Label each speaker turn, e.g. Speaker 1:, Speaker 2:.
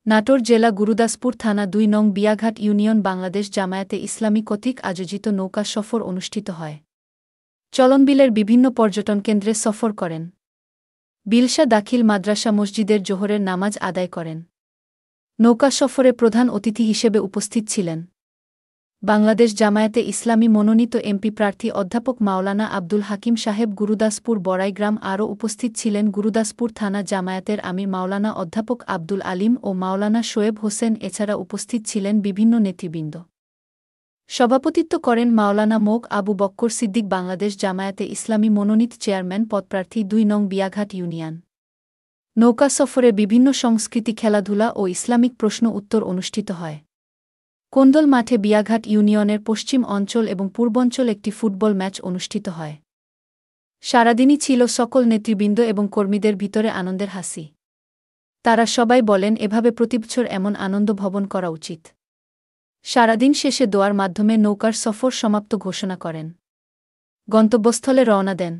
Speaker 1: নাটোর জেলা গুরুদাসপুর থানা ২ নং বিয়াঘাট ইউনিয়ন বাংলাদেশ জামায়াতে ইসলামী কর্তৃক আয়োজিত নৌকা সফর অনুষ্ঠিত হয়। চলনবিলের বিভিন্ন পর্যটন কেন্দ্রে সফর করেন। বিলশা দাখিল মাদ্রাসা মসজিদের জোহরের নামাজ আদায় করেন। নৌকা সফরে প্রধান অতিথি হিসেবে উপস্থিত ছিলেন বাংলাদেশ জামায়াতে ইসলামী মনোনীত এমপি প্রার্থী অধ্যাপক মাওলানা আব্দুল হাকিম সাহেব। গুরুদাসপুর বড়াইগ্রাম আরও উপস্থিত ছিলেন গুরুদাসপুর থানা জামায়াতের আমির মাওলানা অধ্যাপক আব্দুল আলিম ও মাওলানা শোয়েব হোসেন। এছাড়া উপস্থিত ছিলেন বিভিন্ন নেতৃবৃন্দ। সভাপতিত্ব করেন মাওলানা মোক আবু বক্কর সিদ্দিক। বাংলাদেশ জামায়াতে ইসলামী মনোনীত চেয়ারম্যান পদপ্রার্থী ২ নং বিয়াঘাট ইউনিয়ন। নৌকা সফরে বিভিন্ন সংস্কৃতি, খেলাধুলা ও ইসলামিক প্রশ্ন উত্তর অনুষ্ঠিত হয়। কোন্দল মাঠে বিয়াঘাট ইউনিয়নের পশ্চিম অঞ্চল এবং পূর্বাঞ্চল একটি ফুটবল ম্যাচ অনুষ্ঠিত হয়। সারাদিনই ছিল সকল নেতৃবৃন্দ এবং কর্মীদের ভিতরে আনন্দের হাসি। তারা সবাই বলেন, এভাবে প্রতিবছর এমন আনন্দ ভবন করা উচিত। সারাদিন শেষে দোয়ার মাধ্যমে নৌকার সফর সমাপ্ত ঘোষণা করেন। গন্তব্যস্থলে রওনা দেন।